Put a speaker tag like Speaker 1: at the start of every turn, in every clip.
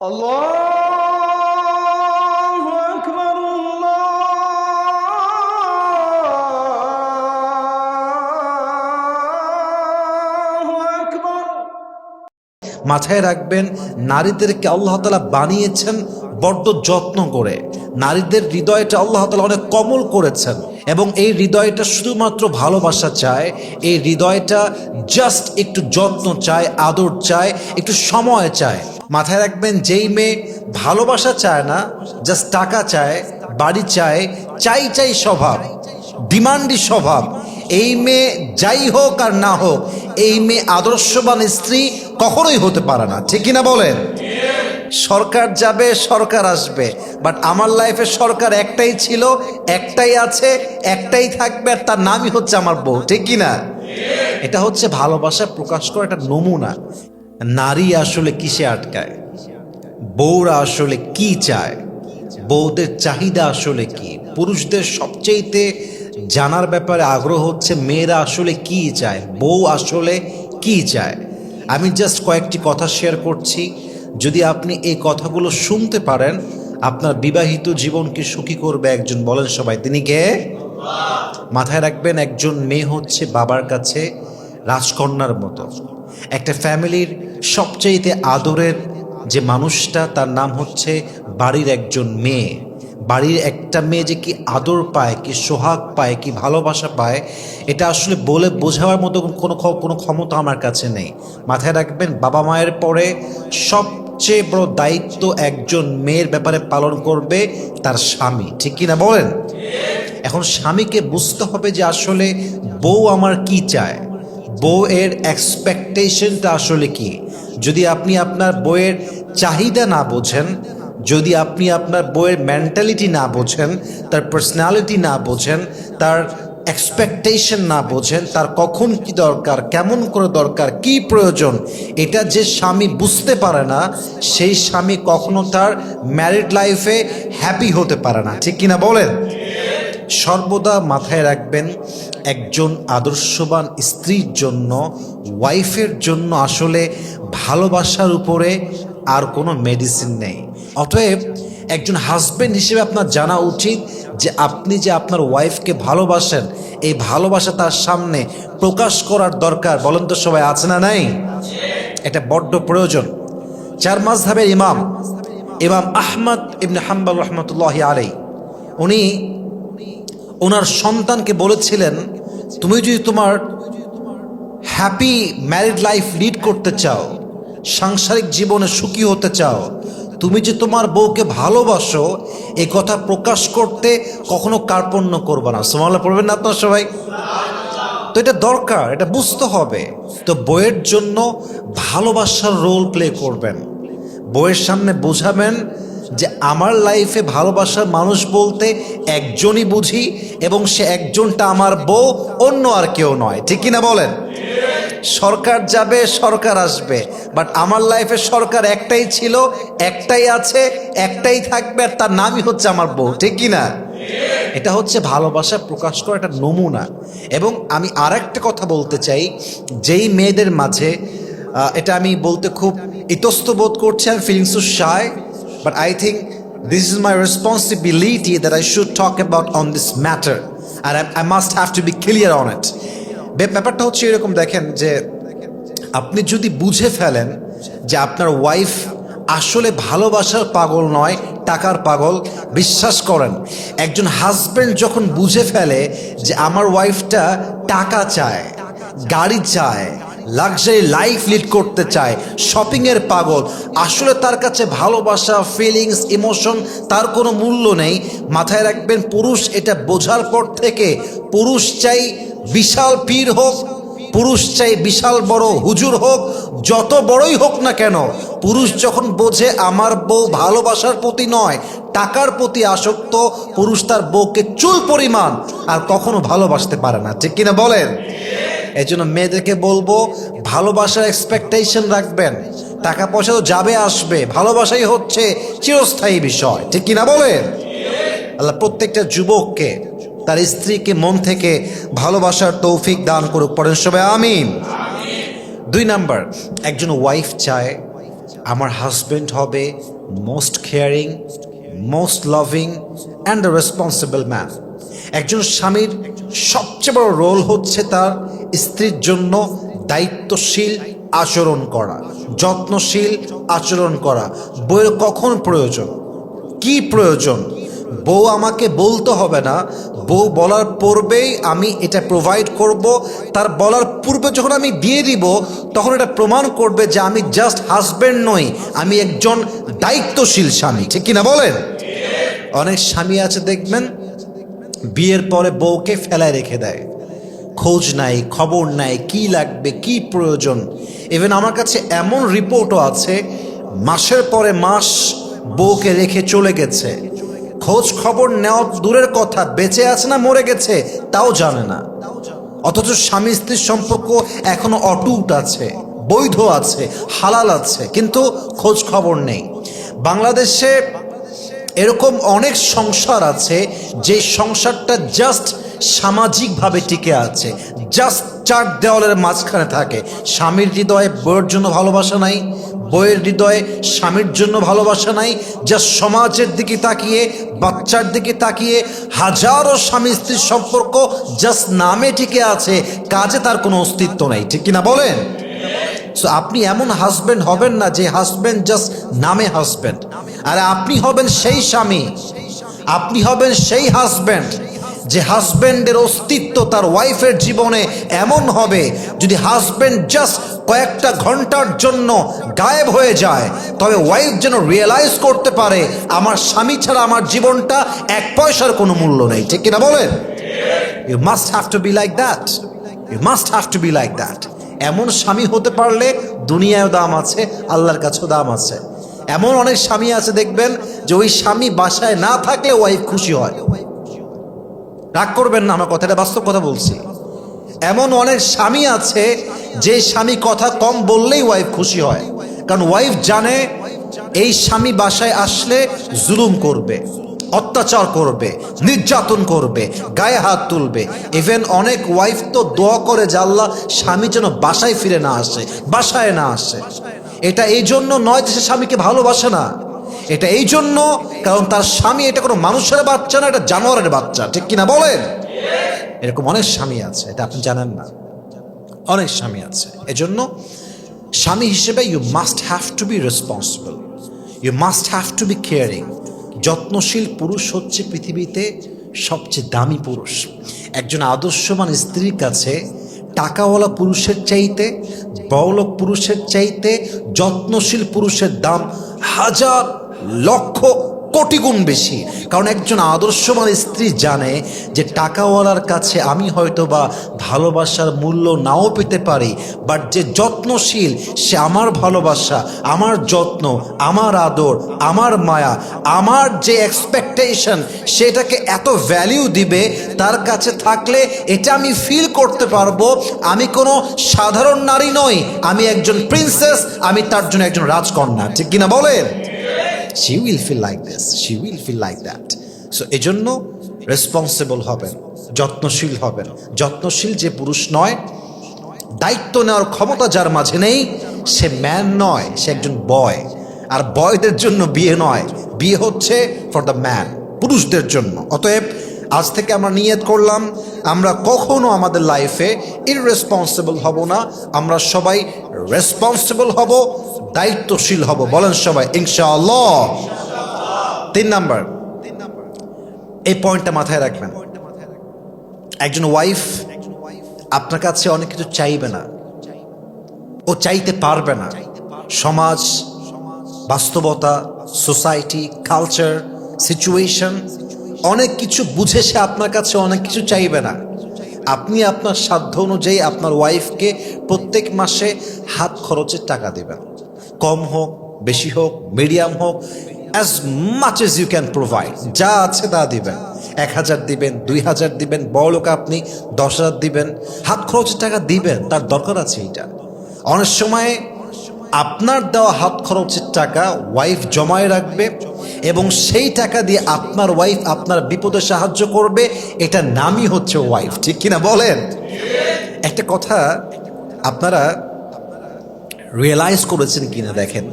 Speaker 1: আল্লাহু আকবার, আল্লাহু আকবার।
Speaker 2: মাথায় রাখবেন, নারীদেরকে আল্লাহ তাআলা বানিয়েছেন বড্ড যত্ন করে। নারীদের হৃদয়টা আল্লাহ তাআলা অনেক কোমল করেছেন এবং এই হৃদয়টা শুধুমাত্র ভালোবাসা চায়। এই হৃদয়টা জাস্ট একটু যত্ন চায়, আদর চায়, একটু সময় চায়। মাথায় রাখবেন, যেই মেয়ে ভালোবাসা চায় না, জাস্ট টাকা চায়, বাড়ি চায়, চাই চাই স্বভাব, ডিমান্ডি স্বভাব, এই মেয়ে যাই হোক আর না হোক, এই মেয়ে আদর্শবান স্ত্রী কখনোই হতে পারে না। ঠিক কিনা বলেন? সরকার যাবে, সরকার আসবে, বাট আমার লাইফে সরকার একটাই ছিল, একটাই আছে, একটাই থাকবে, আর তার নামই হচ্ছে আমার বউ। ঠিক কিনা? এটা হচ্ছে ভালোবাসা প্রকাশ করার একটা নমুনা। নারী আসলে কিসে আটকায়, বউরা আসলে কি চায়, বউদের চাহিদা আসলে কি, পুরুষদের সবচেয়েতে জানার ব্যাপারে আগ্রহ হচ্ছে মেয়েরা আসলে কি চায়, বউ আসলে কি চায়। আমি জাস্ট কয়েকটি কথা শেয়ার করছি। যদি আপনি এই কথাগুলো শুনতে পারেন, আপনার বিবাহিত জীবনকে সুখী করবে একজন, বলেন সবাই তিনি কে? মাথায় রাখবেন, একজন মেয়ে হচ্ছে বাবার কাছে রাজকন্যার মতো। একটা ফ্যামিলির সবচেয়েতে আদরের যে মানুষটা, তার নাম হচ্ছে বাড়ির একজন মেয়ে। বাড়ির একটা মেয়ে যে কি আদর পায়, কি সোহাগ পায়, কি ভালোবাসা পায়, এটা আসলে বলে বোঝাবার মতো কোনো ক্ষমতা আমার কাছে নেই। মাথায় রাখবেন, বাবা মায়ের পরে সবচেয়ে বড় দায়িত্ব একজন মেয়ের ব্যাপারে পালন করবে তার স্বামী। ঠিক কিনা বলেন? এখন স্বামীকে বুঝতে হবে যে আসলে বউ আমার কি চায়, বউ এর এক্সপেকটেশনটা আসলে কি। যদি আপনি আপনার বউয়ের চাহিদা না বোঝেন, যদি আপনি আপনার বউয়ের মেন্টালিটি না বোঝেন, তার পার্সোনালিটি না বোঝেন, তার এক্সপেকটেশন না বোঝেন, তার কখন কি দরকার, কেমন করে দরকার, কি প্রয়োজন, এটা যে স্বামী বুঝতে পারে না, সেই স্বামী কখনো তার ম্যারিড লাইফে হ্যাপি হতে পারে না। ঠিক কিনা বলেন? সর্বদা মাথায় রাখবেন, একজন আদর্শবান স্ত্রীর জন্য, ওয়াইফের জন্য আসলে ভালোবাসার উপরে আর কোনো মেডিসিন নেই। অতএব একজন হাজবেন্ড হিসেবে আপনার জানা উচিত যে আপনি যে আপনার ওয়াইফকে ভালোবাসেন, এই ভালোবাসা তার সামনে প্রকাশ করার দরকার। বলেন তো সবাই, আছে না নাই? এটা বড্ড প্রয়োজন। চার মাযহাবের ইমাম আহমদ ইবনে হাম্বল রহমতুল্লাহি আলাইহি, উনি ওনার সন্তানকে বলেছিলেন, তুমি যদি তোমার হ্যাপি ম্যারিড লাইফ লিড করতে চাও, সাংসারিক জীবনে সুখী হতে চাও, তুমি যে তোমার বউকে ভালোবাসো, এই কথা প্রকাশ করতে কখনো কার্পণ্য করবে না। সুবহানাল্লাহ পড়বেন না আপনার সবাই? তো এটা দরকার, এটা বুঝতে হবে। তো বউয়ের জন্য ভালোবাসার রোল প্লে করবেন, বউয়ের সামনে বোঝাবেন যে আমার লাইফে ভালোবাসার মানুষ বলতে একজনই বুঝি, এবং সে একজনটা আমার বউ, অন্য আর কেউ নয়। ঠিক কিনা বলেন? সরকার যাবে, সরকার আসবে, বাট আমার লাইফে সরকার একটাই ছিল, একটাই আছে, একটাই থাকবে, আর তার নামই হচ্ছে আমার বউ। ঠিক কিনা? এটা হচ্ছে ভালোবাসা প্রকাশ করা একটা নমুনা। এবং আমি আর একটা কথা বলতে চাই, যেই মেয়েদের মাঝে এটা আমি বলতে খুব ইতস্ত বোধ করছি, আমি feeling so shy, but I think this is my responsibility that I should talk about on this matter, আর I must have to be clear on it. ব্যাপারটা হচ্ছে এরকম, দেখেন যে আপনি যদি বুঝে ফেলেন যে আপনার ওয়াইফ আসলে ভালোবাসার পাগল নয়, টাকার পাগল, বিশ্বাস করেন, একজন হাজব্যান্ড যখন বুঝে ফেলে যে আমার ওয়াইফটা টাকা চায়, গাড়ি চায়, লাক্সারি লাইফ লিড করতে চায়, শপিংয়ের পাগল, আসলে তার কাছে ভালোবাসা, ফিলিংস, ইমোশন তার কোনো মূল্য নেই। মাথায় রাখবেন, পুরুষ এটা বোঝার পর থেকে, পুরুষ চাই বিশাল পীর হোক, পুরুষ চাই বিশাল বড় হুজুর হোক, যত বড়ই হোক না কেন, পুরুষ যখন বোঝে আমার বউ ভালোবাসার প্রতি নয়, টাকার প্রতি আসক্ত, পুরুষ তার বউকে চুল পরিমাণ আর কখনো ভালোবাসতে পারে না। ঠিক কিনা বলেন? এই জন্য মেয়েদেরকে বলবো, ভালোবাসার এক্সপেকটেশন রাখবেন। টাকা পয়সা তো যাবে আসবে, ভালোবাসাই হচ্ছে চিরস্থায়ী বিষয়। ঠিক কিনা বলেন? আল্লাহ প্রত্যেকটা যুবককে তার স্ত্রীকে মন থেকে ভালোবাসার তৌফিক দান করুক। পড়েন সবাই আমিন। 2 নাম্বার, একজন ওয়াইফ চায় আমার হাজব্যান্ড হবে most caring, most loving and the responsible man. একজন স্বামীর সবচেয়ে বড় রোল হচ্ছে তার স্ত্রীর জন্য দায়িত্বশীল আচরণ করা, যত্নশীল আচরণ করা। বউয়ের কখন প্রয়োজন, কি প্রয়োজন, বউ আমাকে বলতে হবে না, বউ বলার পূর্বেই আমি এটা প্রোভাইড করব। তার বলার পূর্বে যখন আমি দিয়ে দিব তখন এটা প্রমাণ করবে যে আমি জাস্ট হাজব্যান্ড নই, আমি একজন দায়িত্বশীল স্বামী। ঠিক কিনা বলেন? অনেক স্বামী আছে দেখবেন বিয়ের পরে বউকে ফেলায় রেখে দেয়, খোঁজ নাই, খবর নাই, কি লাগবে, কি প্রয়োজন। ইভেন আমার কাছে এমন রিপোর্টও আছে মাসের পরে মাস বউকে রেখে চলে গেছে, খোঁজ খবর নেওয়া দূরের কথা, বেঁচে আছে না মরে গেছে তাও জানে না। অথচ স্বামী স্ত্রীর সম্পর্ক এখনো অটুট আছে, বৈধ আছে, হালাল আছে, কিন্তু খোঁজ খবর নেই। বাংলাদেশে এরকম অনেক সংসার আছে যে সংসারটা জাস্ট সামাজিকভাবে টিকে আছে, জাস্ট চার দেওয়ালের মাঝখানে থাকে। স্বামীর হৃদয়ে বউয়ের জন্য ভালোবাসা নাই, বউয়ের হৃদয়ে স্বামীর জন্য ভালোবাসা নাই। জাস্ট সমাজের দিকে তাকিয়ে, বাচ্চার দিকে তাকিয়ে হাজারো স্বামী স্ত্রীর সম্পর্ক জাস্ট নামে টিকে আছে, কাজে তার কোনো অস্তিত্ব নাই। ঠিক কিনা বলেন? সো আপনি এমন হাজব্যান্ড হবেন না যে হাজব্যান্ড জাস্ট নামে হাজব্যান্ড, আর আপনি হবেন সেই স্বামী, আপনি হবেন সেই হাজব্যান্ড যে হাজব্যান্ডের অস্তিত্ব তার ওয়াইফের জীবনে এমন হবে, যদি হাজব্যান্ড জাস্ট কয়েকটা ঘন্টার জন্য গায়েব হয়ে যায় তবে ওয়াইফ যেন রিয়েলাইজ করতে পারে আমার স্বামী ছাড়া আমার জীবনটা এক পয়সার কোনো মূল্য নেই। ঠিক কিনা বলেন? You must have to be like that, you must have to be like that. এমন স্বামী হতে পারলে দুনিয়ায়ও দাম আছে, আল্লাহর কাছেও দাম আছে। এমন অনেক স্বামী আছে দেখবেন যে ওই স্বামী বাসায় না থাকলে ওয়াইফ খুশি হয়। রাগ করবেন না, আমার কথাটা বাস্তব কথা বলছি। এমন অনেক স্বামী আছে যে স্বামী কথা কম বললেই ওয়াইফ খুশি হয়, কারণ ওয়াইফ জানে এই স্বামী বাসায় আসলে জুলুম করবে, অত্যাচার করবে, নির্যাতন করবে, গায়ে হাত তুলবে। ইভেন অনেক ওয়াইফ তো দোয়া করে যে আল্লাহ স্বামী যেন বাসায় ফিরে না আসে, বাসায় না আসে। এটা এই জন্য নয় যে সে স্বামীকে ভালোবাসে না, এটা এই জন্য কারণ তার স্বামী এটা কোনো মানুষের বাচ্চা না, এটা জানোয়ারের বাচ্চা। ঠিক কিনা বলেন? এরকম অনেক স্বামী আছে, এটা আপনি জানেন না, অনেক স্বামী আছে। এজন্য স্বামী হিসেবে you must have to be responsible, you must have to be caring. যত্নশীল পুরুষ হচ্ছে পৃথিবীতে সবচেয়ে দামি পুরুষ। একজন আদর্শবান স্ত্রীর কাছে টাকাওয়ালা পুরুষের চাইতে, বড়লোক পুরুষের চাইতে যত্নশীল পুরুষের দাম হাজার লক্ষ কোটি গুণ বেশি। কারণ একজন আদর্শবান স্ত্রী জানে যে টাকাওয়ালার কাছে আমি হয়তো বা ভালোবাসার মূল্য নাও পেতে পারি, বাট যে যত্নশীল সে আমার ভালোবাসা, আমার যত্ন, আমার আদর, আমার মায়া, আমার যে এক্সপেকটেশন সেটাকে এত ভ্যালিউ দিবে। তার কাছে থাকলে এটা আমি ফিল করতে পারবো আমি কোনো সাধারণ নারী নই, আমি একজন প্রিন্সেস, আমি তার জন্য একজন রাজকন্যা। ঠিক কিনা বলেন? She will feel like this, she will feel like that. So এজন্য রেসপন্সিবল হবেন, যত্নশীল হবেন। যত্নশীল যে পুরুষ নয়, দায়িত্ব নেওয়ার ক্ষমতা যার মাঝে নেই, সে ম্যান নয়, সে একজন বয়। আর বয়দের জন্য বিয়ে নয়, বিয়ে হচ্ছে ফর দ্য ম্যান, পুরুষদের জন্য। অতএব আজ থেকে আমরা নিয়ত করলাম আমরা কখনো আমাদের লাইফে ইররেসপন্সিবল হব না, আমরা সবাই রেসপন্সিবল হব, দায়িত্বশীল হব। বলেন সবাই ইনশাআল্লাহ। 3 নাম্বার, এই পয়েন্টটা মাথায় রাখবেন। একজন ওয়াইফ আপনার কাছে অনেক কিছু চাইবে না, ও চাইতে পারবে না। সমাজ, বাস্তবতা, সোসাইটি, কালচার, সিচুয়েশন অনেক কিছু বুঝে সে আপনার কাছে অনেক কিছু চাইবে না। আপনি আপনার সাধ্য অনুযায়ী আপনার ওয়াইফকে প্রত্যেক মাসে হাত খরচের টাকা দেবেন, কম হোক, বেশি হোক, মিডিয়াম হোক, as much as you can provide. যা আছে তা দিবেন। 1000 দিবেন, 2000 দিবেন, বড় লোক আপনি 10,000 দিবেন, হাত খরচের টাকা দিবেন, তার দরকার আছে এটা। অনেক সময় আপনার দেওয়া হাত খরচের টাকা ওয়াইফ জমায় রাখবে এবং সেই টাকা দিয়ে আপনার ওয়াইফ আপনার বিপদে সাহায্য করবে। এটা নামই হচ্ছে ওয়াইফ। ঠিক কিনা বলেন? একটা কথা আপনারা রিয়েলাইজ করেছেন কিনা দেখেন,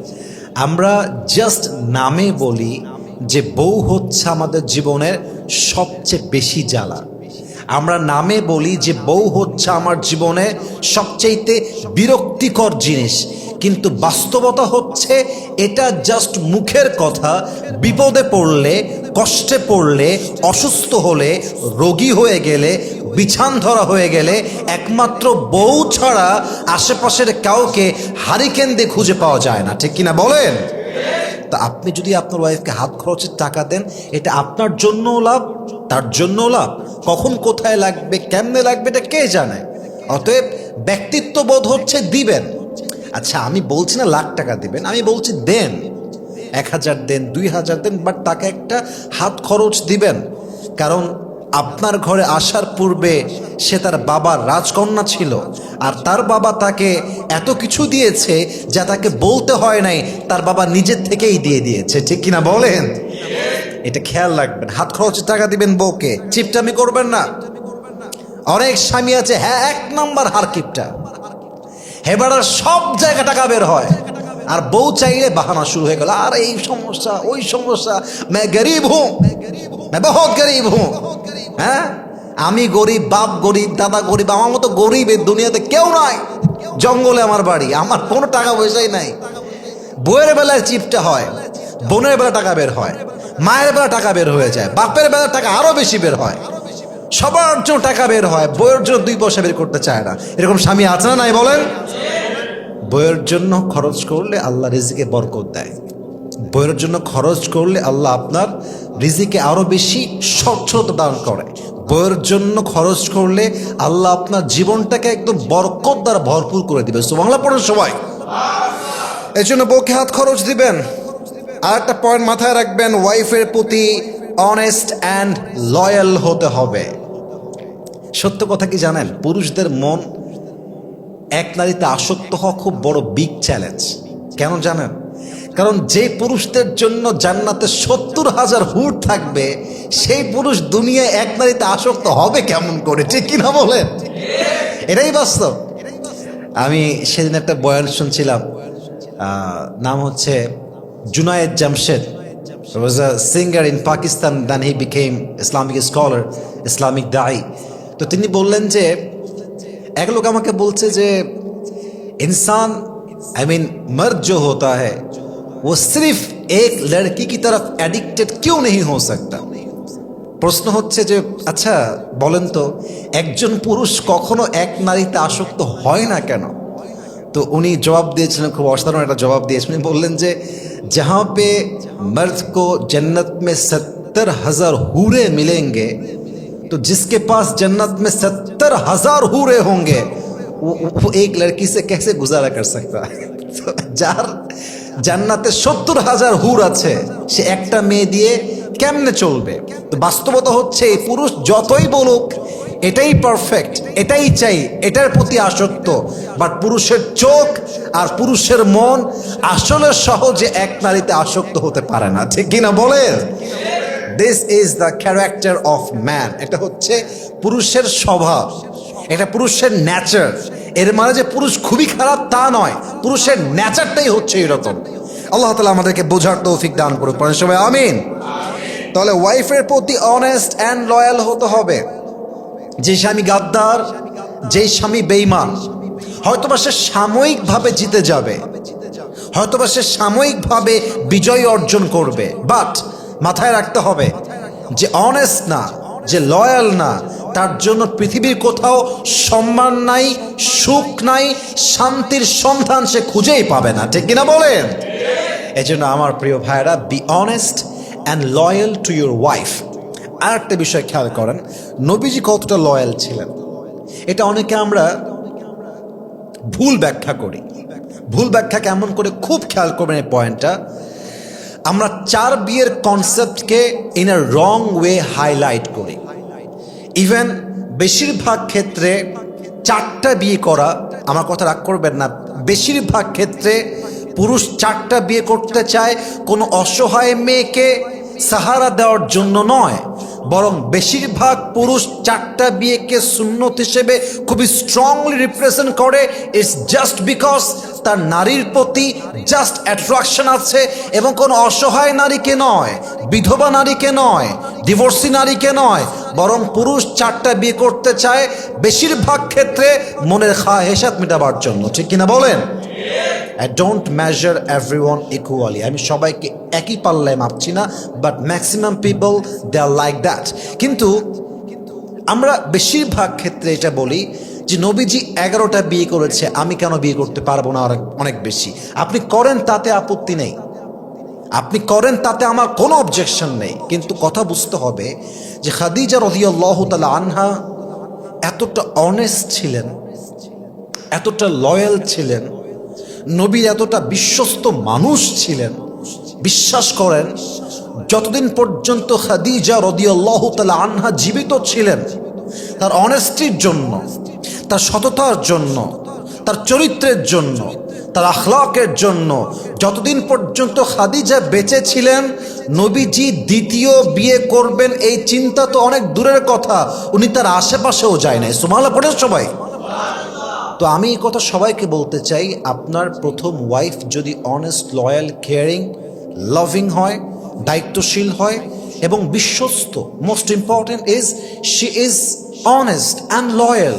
Speaker 2: আমরা জাস্ট নামে বলি যে বউ হচ্ছে আমাদের জীবনের সবচেয়ে বেশি জ্বালা। আমরা নামে বলি যে বউ হচ্ছে আমার জীবনে সবচেয়ে বিরক্তিকর জিনিস, কিন্তু বাস্তবতা হচ্ছে এটা জাস্ট মুখের কথা। বিপদে পড়লে, কষ্টে পড়লে, অসুস্থ হলে, রোগী হয়ে গেলে, বিছান ধরা হয়ে গেলে একমাত্র বউ ছাড়া আশেপাশের কাউকে হারিকেন দিয়ে খুঁজে পাওয়া যায় না, ঠিক কিনা বলেন? তা আপনি যদি আপনার ওয়াইফকে হাত খরচের টাকা দেন, এটা আপনার জন্যও লাভ, তার জন্যও লাভ। কখন কোথায় লাগবে, কেমনে লাগবে, এটা কে জানে? অতএব ব্যক্তিত্ববোধ হচ্ছে দিবেন। আচ্ছা, আমি বলছি না লাখ টাকা দিবেন, আমি বলছি দেন, 1000 দেন, 2000 দেন, বাট তাকে একটা হাত খরচ দিবেন। কারণ আপনার ঘরে আসার পূর্বে সে তার বাবার রাজকন্যা ছিল, আর তার বাবা তাকে এত কিছু দিয়েছে যা তাকে বলতে হয় নাই, তার বাবা নিজের থেকেই দিয়ে দিয়েছে, ঠিক কিনা বলেন? এটা খেয়াল রাখবেন। হাত খরচের টাকা দিবেন বউকে, চিপটামি করবেন না। অনেক স্বামী আছে, হ্যাঁ, 1 নম্বর হারকিপটা, হেবাড়ার সব জায়গা টাকা বের হয়, আর বউ চাইলে বাহানা শুরু হয়ে গেল, আর এই সমস্যা, ওই সমস্যা, मैं गरीब हूं, मैं बहुत गरीब हूं। হ্যাঁ, আমি গরিব, বাপ গরিব, দাদা গরিব, আমার মতো গরিব এই দুনিয়াতে কেউ নাই। জঙ্গলে আমার বাড়ি, আমার কোনো টাকা পয়সাই নাই। বউয়ের বেলায় চিপটা হয়, বোনের বেলা টাকা বের হয়, মায়ের বেলা টাকা বের হয়ে যায়, বাপের বেলা টাকা আরো বেশি বের হয়, সবার জন্য টাকা বের হয়, বইয়ের জন্য 2 পয়সা বের করতে চায় না। এরকম স্বামী আছে না নাই বলেন? বইয়ের জন্য খরচ করলে আল্লাহ রিজিকে বরকত দেয়। বইয়ের জন্য খরচ করলে আল্লাহ আপনার রিজিকে আরো বেশি স্বচ্ছতা দান করে। বইয়ের জন্য খরচ করলে আল্লাহ আপনার জীবনটাকে একদম বরকত দ্বারা ভরপুর করে দিবে। সুবহানাল্লাহ পড়েন সবাই। এই জন্য বউকে হাত খরচ দিবেন। আর একটা পয়েন্ট মাথায় রাখবেন, ওয়াইফের প্রতি অনেস্ট অ্যান্ড লয়াল হতে হবে। সত্য কথা কি জানেন? পুরুষদের মন এক নারীতে আসক্ত হওয়া খুব বড় বিগ চ্যালেঞ্জ। কেন জানেন? কারণ যে পুরুষদের জন্য জান্নাতে 70,000 হুর থাকবে, সেই পুরুষ দুনিয়ায় এক নারীতে আসক্ত হবে কেমন করে, ঠিক কিনা বলেন? এটাই বাস্তব। আমি সেদিন একটা বয়ান শুনছিলাম, নাম হচ্ছে Junaid Jamshed. He was a singer in Pakistan, then he became Islamic scholar, Islamic da'i. তো তিনি বললেন যে এক লোক আমাকে বলছে যে इंसान मर्द जो होता है वो सिर्फ एक लड़की की तरफ एडिक्टेड क्यों नहीं हो सकता। প্রশ্ন হচ্ছে যে আচ্ছা বলেন তো, একজন পুরুষ কখনো এক নারীতে আসক্ত হয় না কেন? তো উনি জবাব দিয়েছিলেন, খুব অসাধারণ একটা জবাব দিয়েছেন। উনি বললেন যে जहां पे मर्द को जन्नत में 70,000 हूरे मिलेंगे, तो जिसके पास जन्नत में 70,000 हूरे होंगे वो एक लड़की से कैसे गुजारा कर सकता है। तो যার জান্নাতে 70,000 হুর আছে, সে একটা মেয়ে দিয়ে কেমনে চলবে? তো বাস্তবতা হচ্ছে এই পুরুষ যতই বলুক এটাই পারফেক্ট, এটাই চাই, এটার প্রতি আসক্ত, বাট পুরুষের চোখ আর পুরুষের মন আসলে সহজে এক নারীতে আসক্ত হতে পারে না, ঠিক কিনা বলেন? This is the character of man. এটা হচ্ছে পুরুষের স্বভাব, এটা পুরুষের নেচার। এর মানে যে পুরুষ খুবই খারাপ তা নয়, পুরুষের নেচারটাই হচ্ছে এরকম। আল্লাহ তাআলা আমাদেরকে বোঝার তৌফিক দান করুক, পড়েন সবাই আমিন। তাহলে ওয়াইফের প্রতি অনেস্ট অ্যান্ড লয়াল হতে হবে। যে স্বামী গাদ্দার, যে স্বামী বেঈমান, হয়তোবা সে সাময়িকভাবে জিতে যাবে, হয়তোবা সে সাময়িকভাবে বিজয় অর্জন করবে, বাট মাথায় রাখতে হবে যে অনেস্ট না, যে লয়াল না, তার জন্য পৃথিবীর কোথাও সম্মান নাই, সুখ নাই, শান্তির সন্ধান সে খুঁজেই পাবে না, ঠিক কিনা বলেন? এজন্য আমার প্রিয় ভাইরা, be honest and loyal to your wife. আর একটা বিষয় খেয়াল করেন, নবীজি কতটা লয়াল ছিলেন, এটা অনেকে আমরা ভুল ব্যাখ্যা করি। ভুল ব্যাখ্যা কেমন করে? খুব খেয়াল করবেন এই পয়েন্টটা। আমরা 4 বিয়ের কনসেপ্টকে in a wrong way highlight করি। ইভেন বেশিরভাগ ক্ষেত্রে 4টা বিয়ে করা, আমার কথা রাগ করবেন না, বেশিরভাগ ক্ষেত্রে পুরুষ 4টা বিয়ে করতে চায় কোনো অসহায় মেয়েকে সাহারা দেওয়ার জন্য নয়, বরং বেশিরভাগ পুরুষ 4টা বিয়েকে সুন্নত হিসেবে খুবই স্ট্রংলি রিপ্রেজেন্ট করে। ইটস জাস্ট বিকজ তার নারীর প্রতি জাস্ট অ্যাট্রাকশন আছে, এবং কোনো অসহায় নারীকে নয়, বিধবা নারীকে নয়, ডিভোর্সি নারীকে নয়, বরং পুরুষ 4টা বিয়ে করতে চায় বেশিরভাগ ক্ষেত্রে মনের খাহেসাত মেটাবার জন্য। ঠিক কিনা বলেন? I don't measure everyone equally. আমি সবাইকে একই পাল্লায় মাপছি না, but maximum people they are like that. কিন্তু আমরা বেশিরভাগ ক্ষেত্রে এটা বলি যে নবীজি 11টা বিয়ে করেছে, আমি কেন বিয়ে করতে পারবো না অনেক বেশি? আপনি করেন, তাতে আপত্তি নেই, আপনি করেন, তাতে আমার কোনো অবজেকশন নেই। কিন্তু কথা বুঝতে হবে যে খাদিজা রাদিয়াল্লাহু তাআলা আনহা এতটা অনেস্ট ছিলেন, এতটা লয়াল ছিলেন, নবীর এতটা বিশ্বস্ত মানুষ ছিলেন। বিশ্বাস করেন, যতদিন পর্যন্ত খাদিজা রাদিয়াল্লাহু তাআলা আনহা জীবিত ছিলেন, তার অনেস্টির জন্য, তার সততার জন্য, তার চরিত্রের জন্য, তার আখলাকের জন্য, যতদিন পর্যন্ত খাদিজা বেঁচে ছিলেন, নবীজি দ্বিতীয় বিয়ে করবেন এই চিন্তা তো অনেক দূরের কথা, উনি তার আশেপাশেও যায় নাই। সুবহানাল্লাহ পড়েন সবাই। তো আমি এই কথা সবাইকে বলতে চাই, আপনার প্রথম ওয়াইফ যদি অনেস্ট, লয়াল, কেয়ারিং, লাভিং হয়, দায়িত্বশীল হয় এবং বিশ্বস্ত, most important is she is honest and loyal,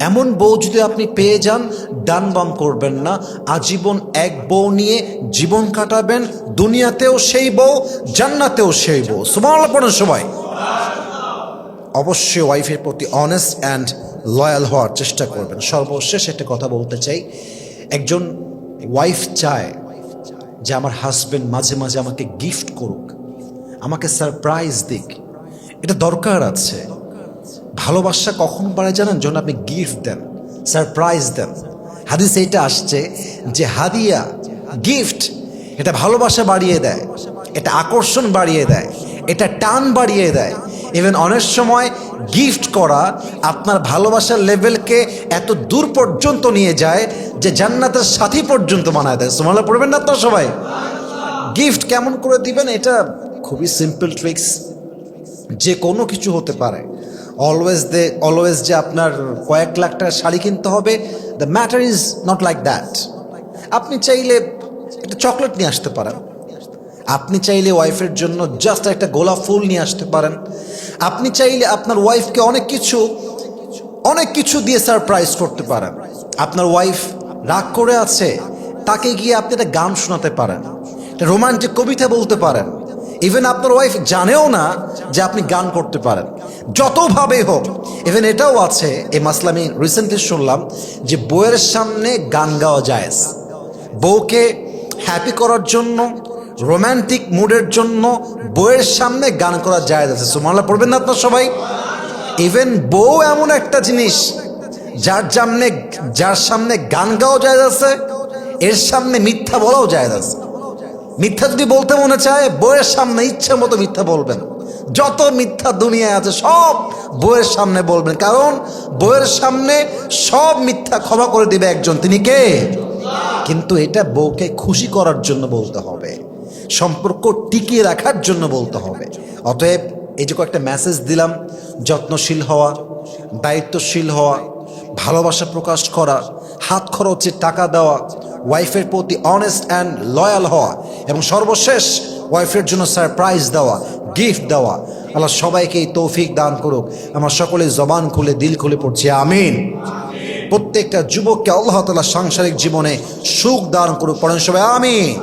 Speaker 2: এমন বউ যদি আপনি পেয়ে যান, ডান বাম করবেন না, আজীবন এক বউ নিয়ে জীবন কাটাবেন, দুনিয়াতেও সেই বউ, জান্নাতেও সেই বউ। সুবহানাল্লাহ পড়েন সবাই। অবশ্যই ওয়াইফের প্রতি অনেস্ট অ্যান্ড লয়াল হওয়ার চেষ্টা করবেন। সর্বশেষ একটা কথা বলতে চাই, একজন ওয়াইফ চায় যে আমার হাজব্যান্ড মাঝে মাঝে আমাকে গিফট করুক, আমাকে সারপ্রাইজ দিক, এটা দরকার আছে। ভালোবাসা কখন বাড়ে জানেন? যখন আপনি গিফট দেন, সারপ্রাইজ দেন। হাদিসে এটা আসছে যে হাদিয়া, গিফট, এটা ভালোবাসা বাড়িয়ে দেয়, এটা আকর্ষণ বাড়িয়ে দেয়, এটা টান বাড়িয়ে দেয়। ইভেন অনেক সময় গিফট করা আপনার ভালোবাসার লেভেলকে এত দূর পর্যন্ত নিয়ে যায় যে জান্নাতের সাথী পর্যন্ত বানায় দেয়। সুবহানাল্লাহ পড়বেন না তো সবাই? গিফট কেমন করে দিবেন? এটা খুবই সিম্পল ট্রিক্স, যে কোনো কিছু হতে পারে। অলওয়েজ যে আপনার কয়েক লাখ টাকার শাড়ি কিনতে হবে, the matter is not like that. আপনি চাইলে একটা চকলেট নিয়ে আসতে পারেন, আপনি চাইলে ওয়াইফের জন্য জাস্ট একটা গোলাপ ফুল নিয়ে আসতে পারেন, আপনি চাইলে আপনার ওয়াইফকে অনেক কিছু দিয়ে সারপ্রাইজ করতে পারেন। আপনার ওয়াইফ রাগ করে আছে, তাকে গিয়ে আপনি একটা গান শোনাতে পারেন, একটা রোমান্টিক কবিতা বলতে পারেন। ইভেন আপনার ওয়াইফ জানেও না যে আপনি গান করতে পারেন, যতভাবেই হোক। ইভেন এটাও আছে, এই মাসলা আমি রিসেন্টলি শুনলাম যে বউয়ের সামনে গান গাওয়া জায়েজ। বউকে হ্যাপি করার জন্য, রোম্যান্টিক মুডের জন্য বউয়ের সামনে গান করা জায়েজ আছে। সুবহানাল্লাহ পড়বেন না আপনার সবাই? ইভেন বউ এমন একটা জিনিস যার সামনে গান গাওয়া জায়েজ আছে, এর সামনে মিথ্যা বলাও জায়েজ আছে। মিথ্যা যদি বলতে মনে চায়, বউয়ের সামনে ইচ্ছে মতো মিথ্যা বলবেন। যত মিথ্যা দুনিয়ায় আছে সব বউয়ের সামনে বলবেন, কারণ বউয়ের সামনে সব মিথ্যা ক্ষমা করে দিবে একজন, তিনি কে? কিন্তু এটা বউকে খুশি করার জন্য বলতে হবে, সম্পর্ক টিকিয়ে রাখার জন্য বলতে হবে। অতএব এই যে কয়েকটা মেসেজ দিলাম, যত্নশীল হওয়া, দায়িত্বশীল হওয়া, ভালোবাসা প্রকাশ করা, হাত খরচে টাকা দেওয়া, ওয়াইফের প্রতি অনেস্ট অ্যান্ড লয়াল হওয়া, এবং সর্বশেষ ওয়াইফের জন্য সারপ্রাইজ দেওয়া, গিফট দেওয়া। আল্লাহ সবাইকে এই তৌফিক দান করুক। আমার সকলে জবান খুলে, দিল খুলে পড়ছি আমিন। প্রত্যেকটা যুবককে আল্লাহ তাআলা সাংসারিক জীবনে সুখ দান করুক, পড়েন সবাই আমিন।